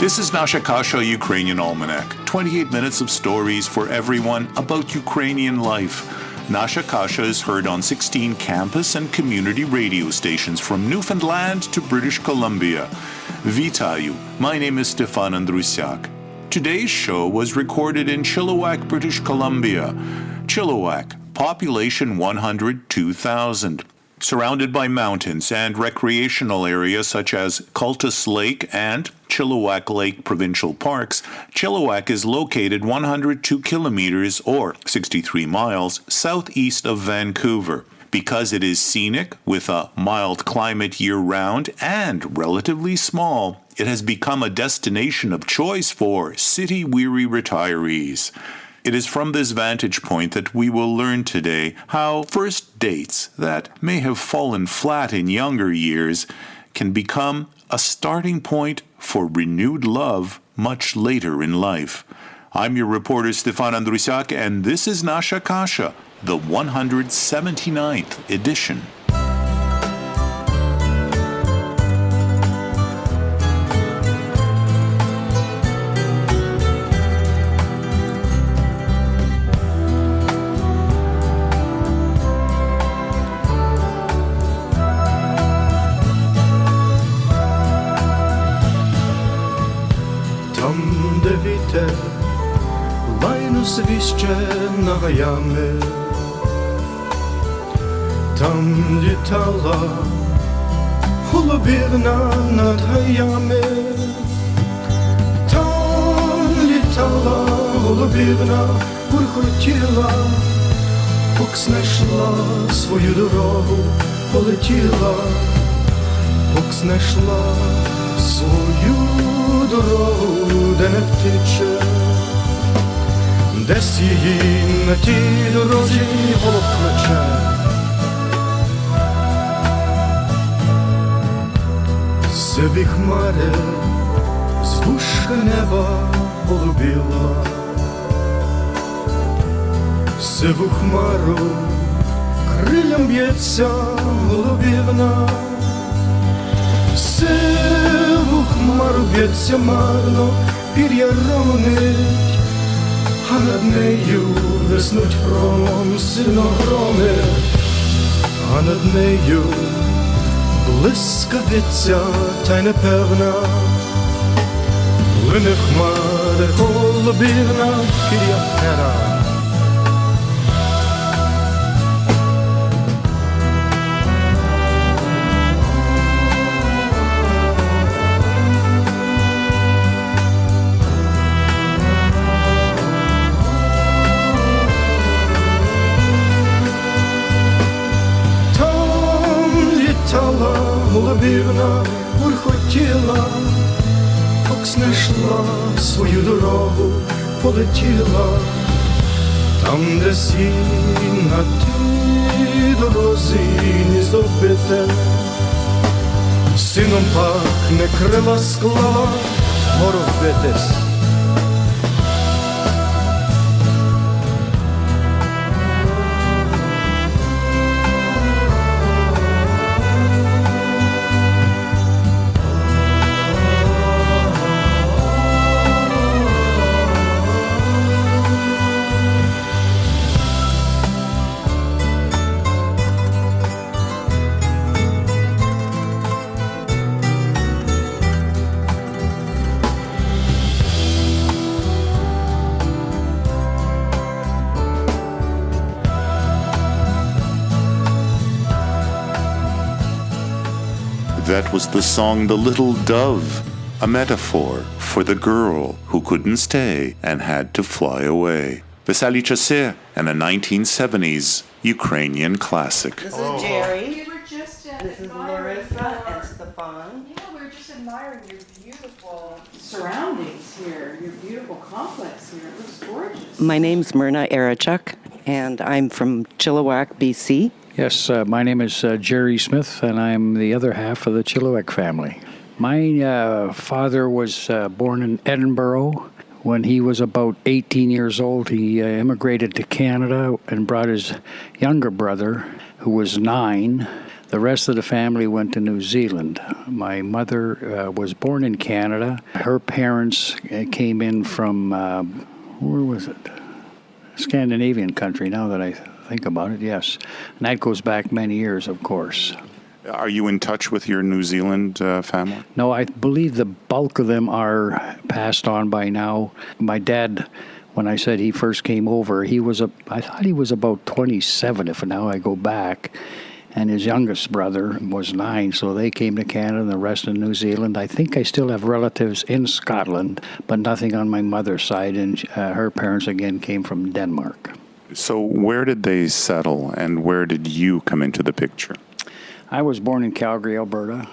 This is Nasha Kasha, Ukrainian Almanac. 28 minutes of stories for everyone about Ukrainian life. Nasha Kasha is heard on 16 campus and community radio stations from Newfoundland to British Columbia. Vitayu, my name is Stefan Andrusiak. Today's show was recorded in Chilliwack, British Columbia. Chilliwack, population 102,000. Surrounded by mountains and recreational areas such as Cultus Lake and Chilliwack Lake Provincial Parks, Chilliwack is located 102 kilometers or 63 miles southeast of Vancouver. Because it is scenic, with a mild climate year-round and relatively small, it has become a destination of choice for city-weary retirees. It is from this vantage point that we will learn today how first dates that may have fallen flat in younger years can become a starting point for renewed love much later in life. I'm your reporter Stefan Andrusiak, and this is Nasha Kasha, the 179th edition. Лайну свіще над гаями, там літала голубівна над гаями, там літала голубівна, бурхотіла, поки знайшла свою дорогу, полетіла, поки знайшла свою дорогу, де не втече. Десь її на тій дорозі голуб кличе. Сиві хмари з вушка неба голубіла, сиву хмару крилям б'ється голубівна, сиву хмару б'ється марно, пір'я ронить, а над нею виснуть громом сильно громи, а над нею блискавиця та й непевна, лине в хмари голубівна, пір'я пера. Голубівна бурхотіла, поки знайшла свою дорогу, полетіла, там десь їй на тій дорозі гніздо вбите, сином пахне, крила склала, вгору вбитись. That was the song The Little Dove, a metaphor for the girl who couldn't stay and had to fly away. Vesely Chase and a 1970s Ukrainian classic. This is Gerry. We were just This is Larissa and Stefan. Yeah, we were just admiring your beautiful surroundings here, your beautiful complex here. It looks gorgeous. My name's Myrna and I'm from Chilliwack, BC. Yes, my name is Gerry Smith, and I'm the other half of the Chilliwack family. My father was born in Edinburgh. When he was about 18 years old, he immigrated to Canada and brought his younger brother, who was 9, The rest of the family went to New Zealand. My mother was born in Canada. Her parents came in from, where was it? Scandinavian country, now that I think about it, yes. And that goes back many years, of course. Are you in touch with your New Zealand family? No, I believe the bulk of them are passed on by now. My dad, when I said he first came over, I thought he was about 27, if now I go back. And his youngest brother was 9, so they came to Canada and the rest in New Zealand. I think I still have relatives in Scotland, but nothing on my mother's side, and her parents again came from Denmark. So where did they settle, and where did you come into the picture? I was born in Calgary, Alberta,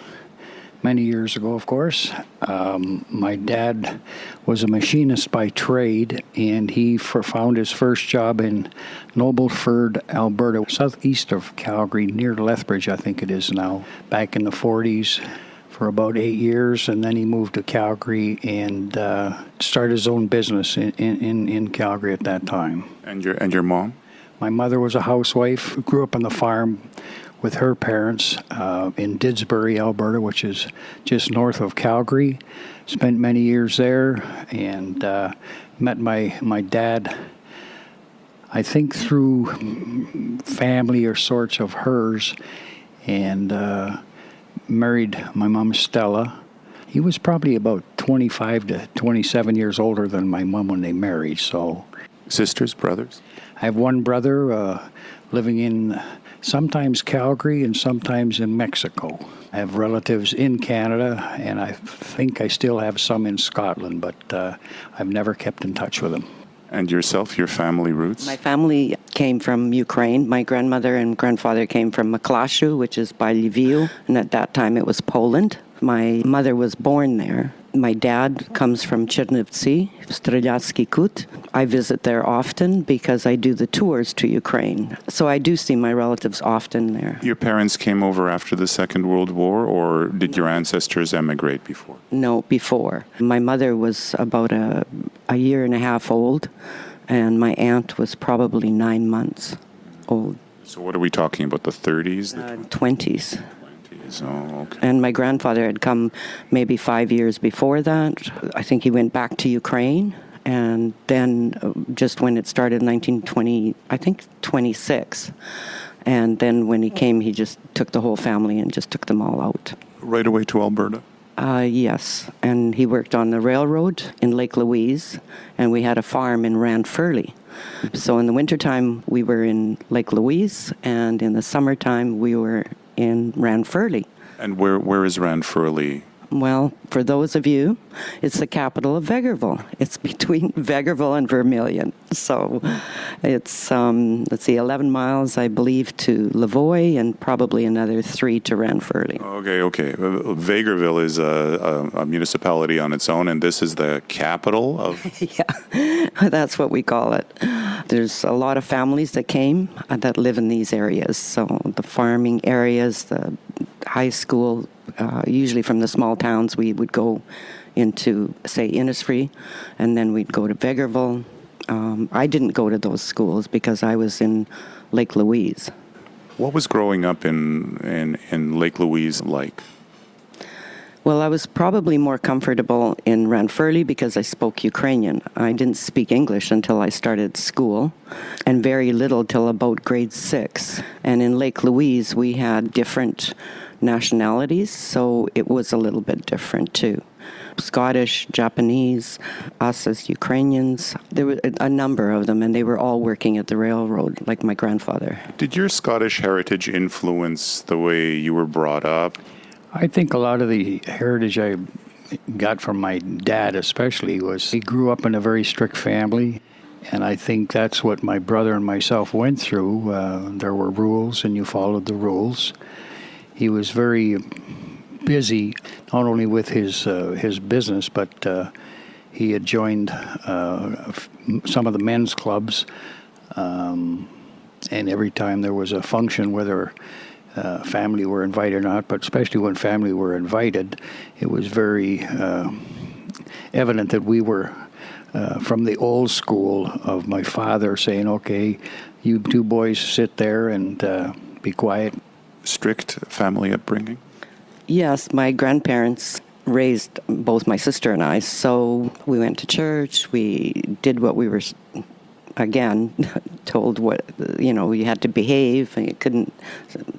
many years ago, of course. My dad was a machinist by trade, and he found his first job in Nobleford, Alberta, southeast of Calgary, near Lethbridge, I think it is now, back in the 40s for about 8 years, and then he moved to Calgary and started his own business in Calgary at that time. And your mom? My mother was a housewife, grew up on the farm with her parents in Didsbury, Alberta, which is just north of Calgary. Spent many years there and met my dad, I think through family or sorts of hers, and married my mom, Stella. He was probably about 25 to 27 years older than my mom when they married. So, sisters, brothers? I have one brother living in sometimes Calgary and sometimes in Mexico. I have relatives in Canada, and I think I still have some in Scotland, but I've never kept in touch with them. And yourself, your family roots? My family came from Ukraine. My grandmother and grandfather came from Maklashu, which is by Lviv, and at that time it was Poland. My mother was born there. My dad comes from Chernivtsi, Strelyatsky Kut. I visit there often because I do the tours to Ukraine. So I do see my relatives often there. Your parents came over after the Second World War, or did your ancestors emigrate before? No, before. My mother was about a year and a half old, and my aunt was probably 9 months old. So what are we talking about, the 30s? The 20s. Oh, okay. And my grandfather had come maybe 5 years before that. I think he went back to Ukraine, and then just when it started, 1920, I think 26. And then when he came, he just took the whole family and just took them all out. Right away to Alberta? Yes, and he worked on the railroad in Lake Louise, and we had a farm in Ranfurly. So in the wintertime, we were in Lake Louise, and in the summertime, we were in Ranfurly. And where is Ranfurly? Well, for those of you, it's the capital of Vegreville. It's between Vegreville and Vermilion. So it's, 11 miles, I believe, to Lavoie and probably another 3 to Ranfurly. Okay. Vegreville is a municipality on its own, and this is the capital of... Yeah, that's what we call it. There's a lot of families that came that live in these areas. So the farming areas, the high school, usually from the small towns, we would go into, say, Innisfree, and then we'd go to Vegreville. I didn't go to those schools because I was in Lake Louise. What was growing up in Lake Louise like? Well, I was probably more comfortable in Ranfurly because I spoke Ukrainian. I didn't speak English until I started school, and very little till about grade 6. And in Lake Louise, we had different nationalities, so it was a little bit different too. Scottish, Japanese, us as Ukrainians. There were a number of them, and they were all working at the railroad, like my grandfather. Did your Scottish heritage influence the way you were brought up? I think a lot of the heritage I got from my dad especially was he grew up in a very strict family, and I think that's what my brother and myself went through. There were rules, and you followed the rules. He was very busy, not only with his business, but he had joined some of the men's clubs, and every time there was a function, whether family were invited or not, but especially when family were invited, it was very evident that we were from the old school of my father saying, okay, you two boys sit there and be quiet. strict family upbringing? Yes, my grandparents raised both my sister and I, so we went to church. We did what we were, again, told what, you had to behave. And you couldn't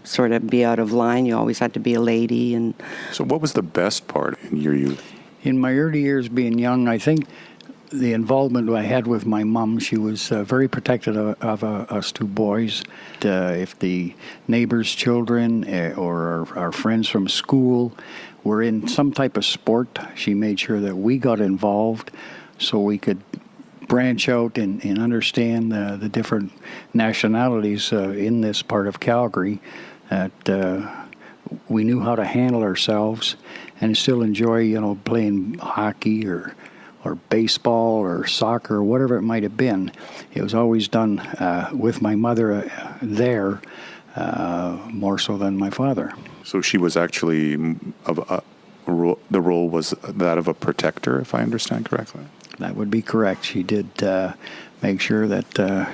sort of be out of line. You always had to be a lady. And So what was the best part in your youth? In my early years being young, I think the involvement I had with my mom, she was very protective of us two boys. If the neighbors' children or our friends from school were in some type of sport, she made sure that we got involved so we could branch out and understand the different nationalities in this part of Calgary, that we knew how to handle ourselves and still enjoy, playing hockey or baseball or soccer or whatever it might have been. It was always done with my mother there, more so than my father. So she was actually the role was that of a protector, if I understand correctly. That would be correct. She did make sure that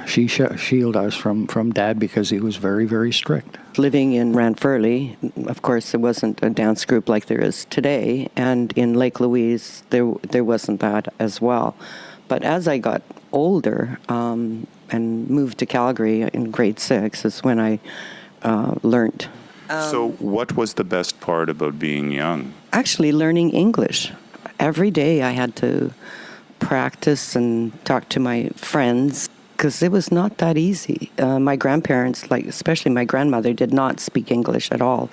she shielded us from Dad because he was very, very strict. living in Ranfurly, of course, there wasn't a dance group like there is today, and in Lake Louise, there wasn't that as well. But as I got older and moved to Calgary in grade 6 is when I learned. So what was the best part about being young? Actually, learning English. Every day I had to practice and talk to my friends because it was not that easy. My grandparents, especially my grandmother, did not speak English at all.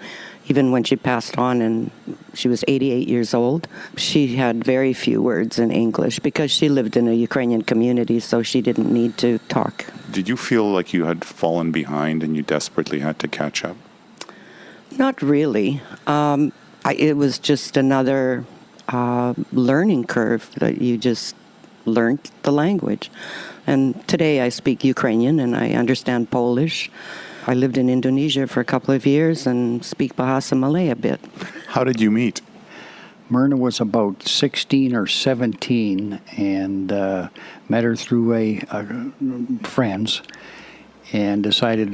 Even when she passed on and she was 88 years old, she had very few words in English because she lived in a Ukrainian community, so she didn't need to talk. Did you feel like you had fallen behind and you desperately had to catch up? Not really. It was just another learning curve that you just learned the language. And today I speak Ukrainian and I understand Polish. I lived in Indonesia for a couple of years and speak Bahasa Malay a bit. How did you meet? Myrna was about 16 or 17 and met her through friends and decided,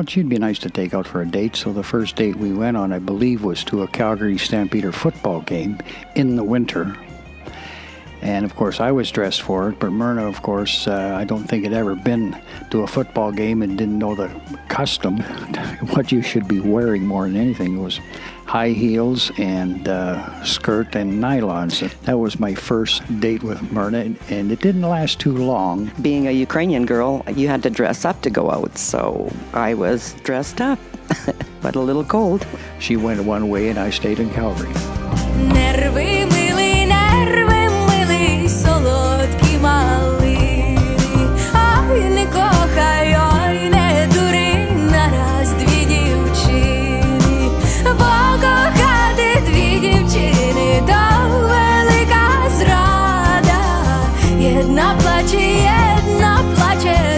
she'd be nice to take out for a date. So the first date we went on, I believe, was to a Calgary Stampeder football game in the winter. And, of course, I was dressed for it, but Myrna, of course, I don't think had ever been to a football game and didn't know the custom, what you should be wearing more than anything. It was high heels and skirt and nylons. That was my first date with Myrna, and it didn't last too long. Being a Ukrainian girl, you had to dress up to go out, so I was dressed up, but a little cold. She went one way and I stayed in Calgary. Нерви милий, солодкі малі. Ой, не кохай, ой, не дури, нараз дві дівчини. Бо кохати дві дівчини, то велика зрада. Jedna plače,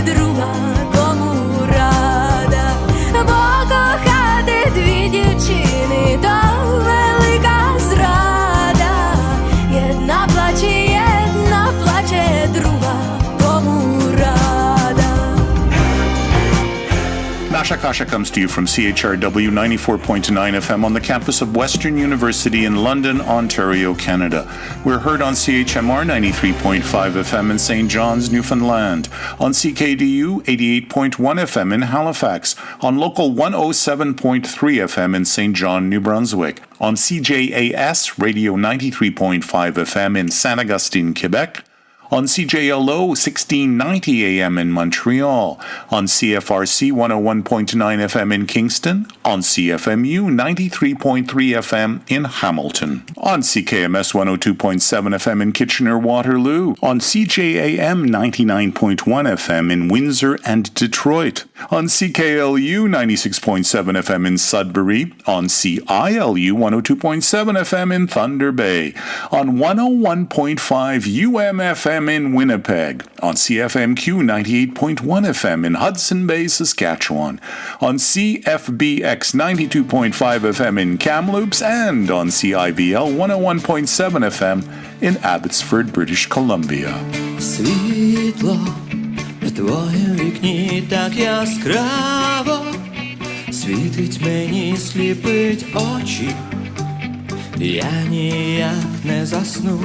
друга кому рада. Бо кохати дві дівчини, то велика зрада. Jedna plače, druga komu rada. Nasha Kasha comes to you from CHRW 94.9 FM on the campus of Western University in London, Ontario, Canada. We're heard on CHMR 93.5 FM in St. John's, Newfoundland, on CKDU 88.1 FM in Halifax, on Local 107.3 FM in St. John, New Brunswick, on CJAS Radio 93.5 FM in Saint Augustine, Quebec, on CJLO 1690 AM in Montreal, on CFRC 101.9 FM in Kingston, on CFMU 93.3 FM in Hamilton, on CKMS 102.7 FM in Kitchener-Waterloo, on CJAM 99.1 FM in Windsor and Detroit, on CKLU 96.7 FM in Sudbury, on CILU 102.7 FM in Thunder Bay, on 101.5 UMFM in Winnipeg, on CFMQ 98.1 FM in Hudson Bay, Saskatchewan, on CFBX 92.5 FM in Kamloops, and on CIVL 101.7 FM in Abbotsford, British Columbia. Світло в твоїм вікні так яскраво світить мені, сліпить очі, я ніяк не засну.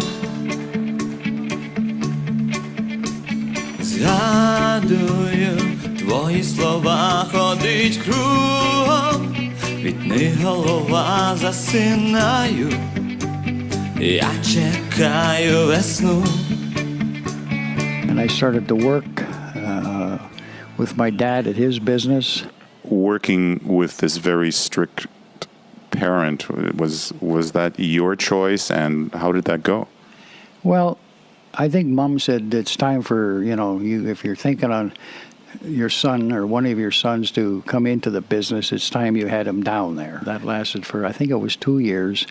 Згадую твої слова, ходить кругом, від них голова засинаю, я чекаю весну. And I started to work with my dad at his business. Working with this very strict parent, was that your choice, and how did that go? Well, I think Mom said it's time for, if you're thinking on your son or one of your sons to come into the business, it's time you had him down there. That lasted for, I think it was 2 years.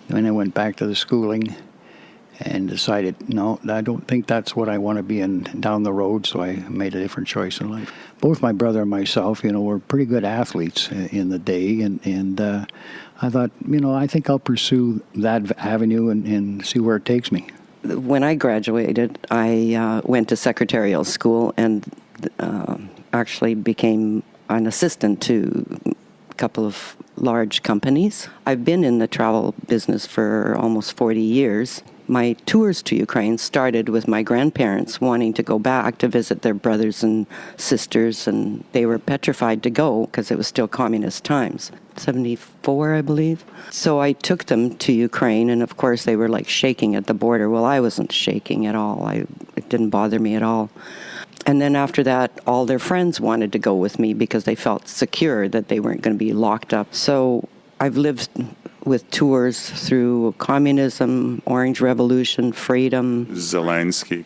Then I went back to the schooling and decided, no, I don't think that's what I want to be in down the road, so I made a different choice in life. Both my brother and myself, were pretty good athletes in the day, and I thought, I think I'll pursue that avenue and see where it takes me. When I graduated, I went to secretarial school and actually became an assistant to a couple of large companies. I've been in the travel business for almost 40 years. My tours to Ukraine started with my grandparents wanting to go back to visit their brothers and sisters, and they were petrified to go because it was still communist times. 74, I believe. So I took them to Ukraine, and of course they were like shaking at the border. Well, I wasn't shaking at all. It didn't bother me at all. And then after that, all their friends wanted to go with me because they felt secure that they weren't going to be locked up. So I've lived with tours through communism, Orange Revolution, freedom. Zelensky,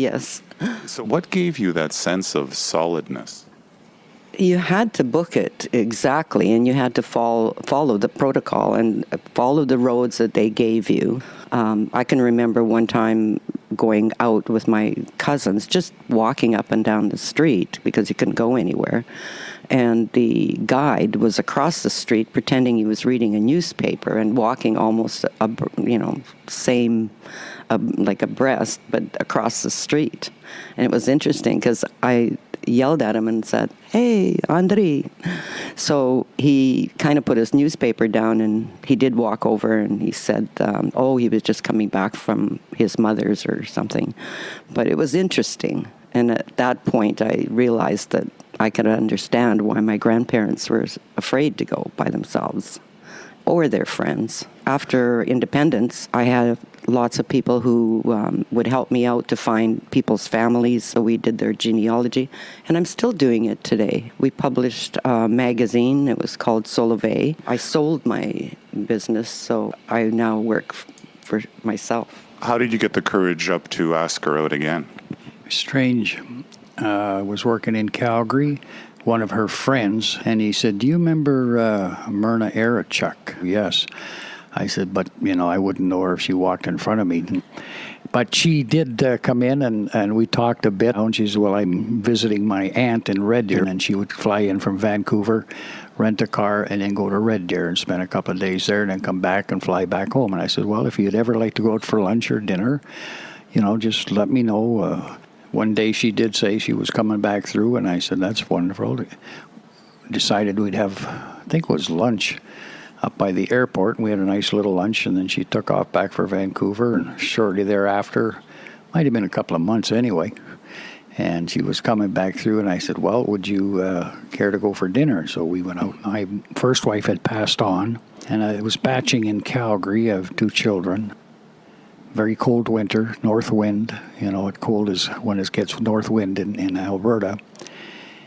yes. So what gave you that sense of solidness? You had to book it exactly, and you had to follow the protocol and follow the roads that they gave you. I can remember one time going out with my cousins, just walking up and down the street because you couldn't go anywhere. And the guide was across the street pretending he was reading a newspaper and walking almost, same, like abreast, but across the street. And it was interesting because I yelled at him and said, "Hey, Andrei." So he kind of put his newspaper down and he did walk over and he said, he was just coming back from his mother's or something. But it was interesting. And at that point, I realized that I could understand why my grandparents were afraid to go by themselves or their friends. After independence, I had lots of people who would help me out to find people's families, so we did their genealogy, and I'm still doing it today. We published a magazine. It was called Solove. I sold my business, so I now work for myself. How did you get the courage up to ask her out again? Strange. I was working in Calgary, one of her friends, and he said, "Do you remember Myrna Erichuk?" Yes. I said, but, I wouldn't know her if she walked in front of me. But she did come in, and we talked a bit. And she said, well, I'm visiting my aunt in Red Deer, and she would fly in from Vancouver, rent a car, and then go to Red Deer and spend a couple of days there, and then come back and fly back home. And I said, well, if you'd ever like to go out for lunch or dinner, just let me know. One day she did say she was coming back through, and I said, that's wonderful. Decided we'd have, I think it was lunch, up by the airport, and we had a nice little lunch, and then she took off back for Vancouver, and shortly thereafter, might have been a couple of months anyway, and she was coming back through, and I said, well, would you care to go for dinner? So we went out. My first wife had passed on, and I was batching in Calgary. I have 2 children. Very cold winter, north wind, cold is when it gets north wind in Alberta.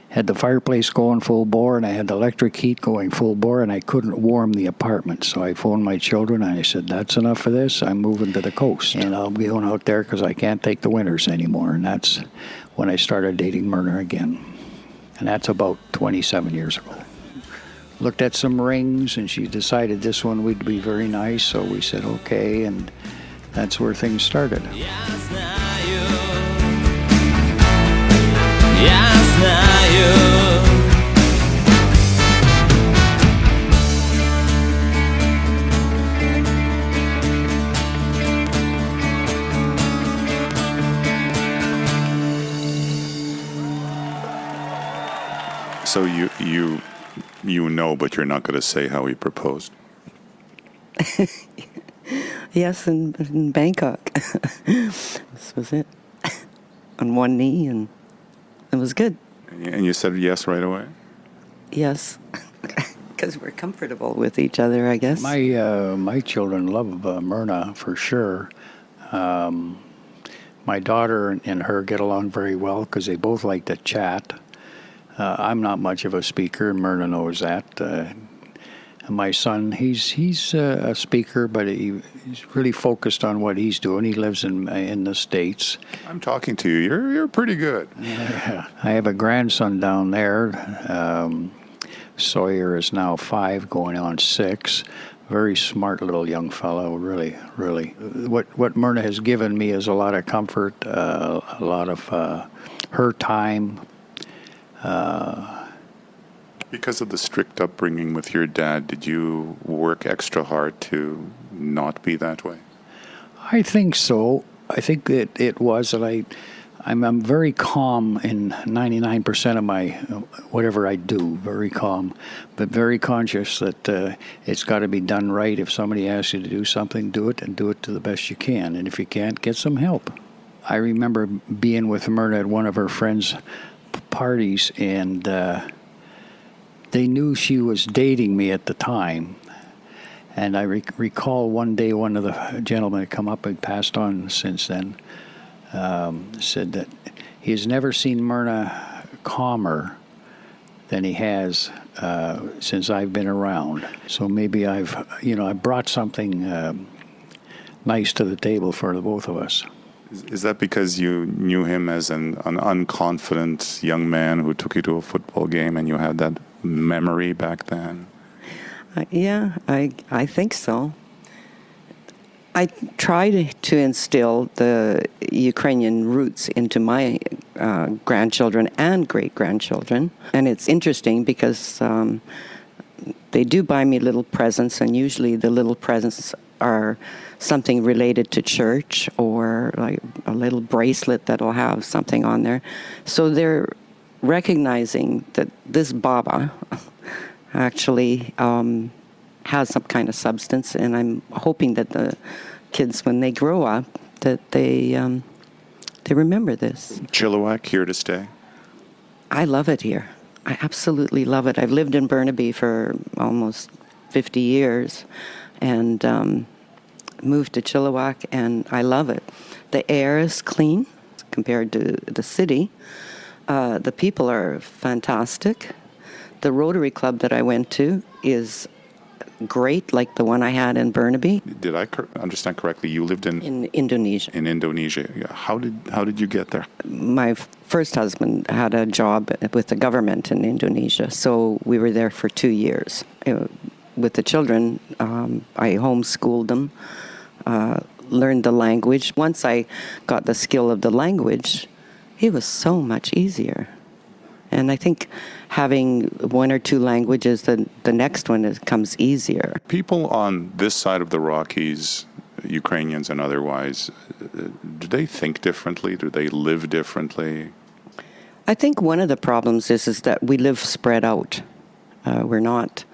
Had the fireplace going full bore, and I had the electric heat going full bore, and I couldn't warm the apartment. So I phoned my children, and I said, that's enough for this. I'm moving to the coast, and I'll be going out there because I can't take the winters anymore. And that's when I started dating Myrna again. And that's about 27 years ago. Looked at some rings, and she decided this one would be very nice. So we said, okay, and that's where things started. Я знаю. So you You know, but you're not going to say how he proposed. Yes, in Bangkok. This was it. On one knee, and it was good. And you said yes right away? Yes. Because we're comfortable with each other, I guess. My children love Myrna for sure. My daughter and her get along very well because they both like to chat. I'm not much of a speaker, and Myrna knows that. And my son, he's a speaker, but he's really focused on what he's doing. He lives in the States. I'm talking to you. You're pretty good. Yeah. I have a grandson down there. Sawyer is now 5, going on 6. Very smart little young fellow, really, really. What Myrna has given me is a lot of comfort, a lot of her time. Because of the strict upbringing with your dad, did you work extra hard to not be that way? I think so. I think it was, and I'm very calm in 99% of my whatever I do. Very calm, but very conscious that it's got to be done right. If somebody asks you to do something, do it, and do it to the best you can. And if you can't, get some help. I remember being with Myrna at one of her friends' parties, and they knew she was dating me at the time. And I recall one day one of the gentlemen had come up and passed on since then, said that he has never seen Myrna calmer than he has since I've been around. So maybe I brought something nice to the table for the both of us. Is that because you knew him as an unconfident young man who took you to a football game and you had that memory back then? Yeah, I think so. I try to instill the Ukrainian roots into my grandchildren and great-grandchildren. And it's interesting because they do buy me little presents, and usually the little presents are something related to church, or like a little bracelet that will have something on there. So they're recognizing that this Baba actually has some kind of substance, and I'm hoping that the kids, when they grow up, that they remember this. Chilliwack, here to stay? I love it here. I absolutely love it. I've lived in Burnaby for almost 50 years, and moved to Chilliwack, and I love it. The air is clean compared to the city. The people are fantastic. The Rotary Club that I went to is great, like the one I had in Burnaby. Did I understand correctly? You lived in Indonesia. In Indonesia. Yeah. How did you get there? My first husband had a job with the government in Indonesia, so we were there for 2 years. With the children, I homeschooled them, learned the language. Once I got the skill of the language, it was so much easier. And I think having 1 or 2 languages, the next one comes easier. People on this side of the Rockies, Ukrainians and otherwise, do they think differently? Do they live differently? I think one of the problems is that we live spread out. We're not,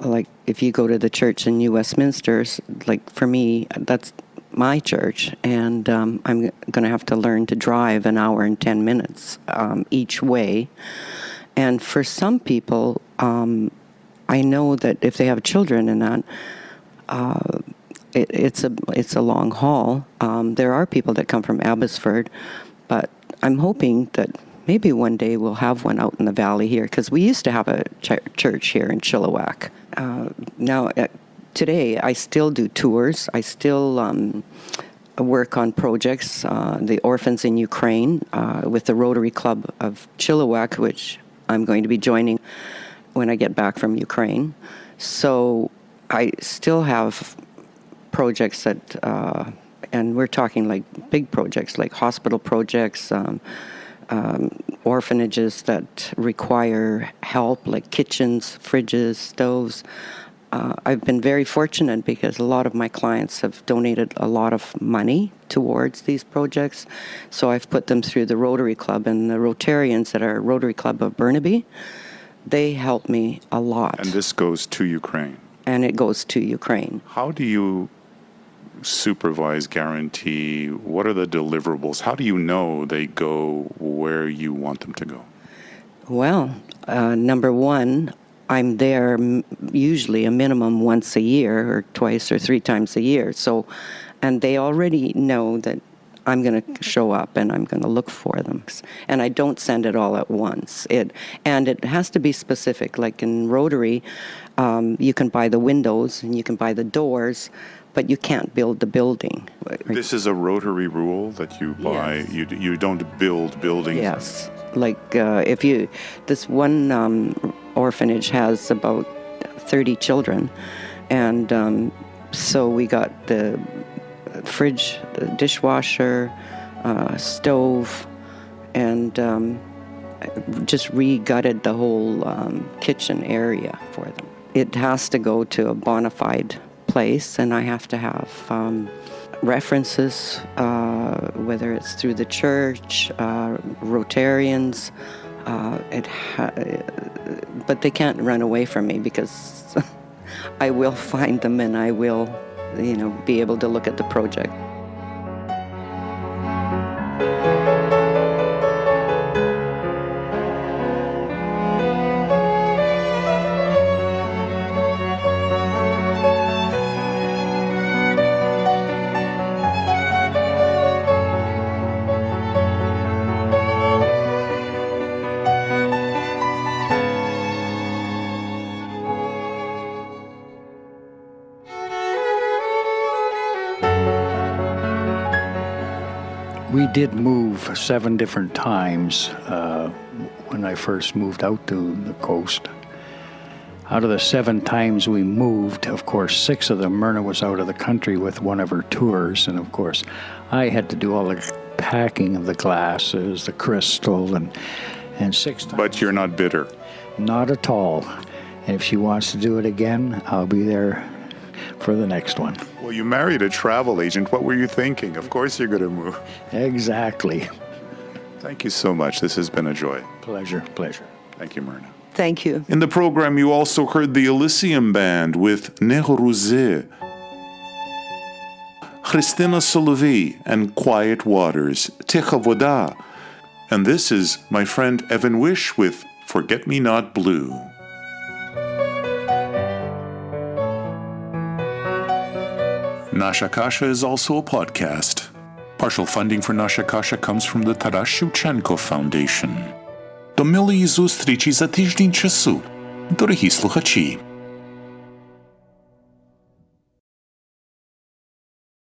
like, if you go to the church in New Westminster, like for me, that's my church, and I'm going to have to learn to drive 1 hour and 10 minutes each way. And for some people, I know that if they have children and that, it's a long haul. There are people that come from Abbotsford, but I'm hoping that maybe one day we'll have one out in the valley here, because we used to have a church here in Chilliwack. Now, today, I still do tours. I still work on projects, the Orphans in Ukraine, with the Rotary Club of Chilliwack, which I'm going to be joining when I get back from Ukraine. So I still have projects that, and we're talking like big projects, like hospital projects, orphanages that require help, like kitchens, fridges, stoves. I've been very fortunate because a lot of my clients have donated a lot of money towards these projects. So I've put them through the Rotary Club, and the Rotarians that are Rotary Club of Burnaby, They help me a lot. And this goes to Ukraine. And it goes to Ukraine. How do you supervise, guarantee? What are the deliverables? How do you know they go where you want them to go? Well, number one, I'm there usually a minimum once a year or twice or three times a year. So, and they already know that I'm going to show up and I'm going to look for them. And I don't send it all at once. It has to be specific. Like in Rotary, you can buy the windows and you can buy the doors, but you can't build the building. This is a Rotary rule that you buy. Yes. You don't build buildings. Yes. Like this one orphanage has about 30 children. And so we got the fridge, the dishwasher, stove, and just re-gutted the whole kitchen area for them. It has to go to a bona fide place, and I have to have references, whether it's through the church, Rotarians, but they can't run away from me because I will find them and I will, be able to look at the project. We did move 7 different times when I first moved out to the coast. Out of the 7 times we moved, of course, 6 of them, Myrna was out of the country with one of her tours, and of course, I had to do all the packing of the glasses, the crystal, and 6 times. But you're not bitter. Not at all. And if she wants to do it again, I'll be there for the next one. Well, you married a travel agent. What were you thinking? Of course you're going to move. Exactly. Thank you so much. This has been a joy. Pleasure. Thank you, Myrna. Thank you. In the program, you also heard the Elysium Band with Nehruzeh, Christina Solovey and Quiet Waters, Ticha Voda. And this is my friend Evan Wish with Forget Me Not Blue. Nasha Kasha is also a podcast. Partial funding for Nasha Kasha comes from the Taras Shevchenko Foundation. До милої зустрічі за тиждень часу, дорогі слухачі.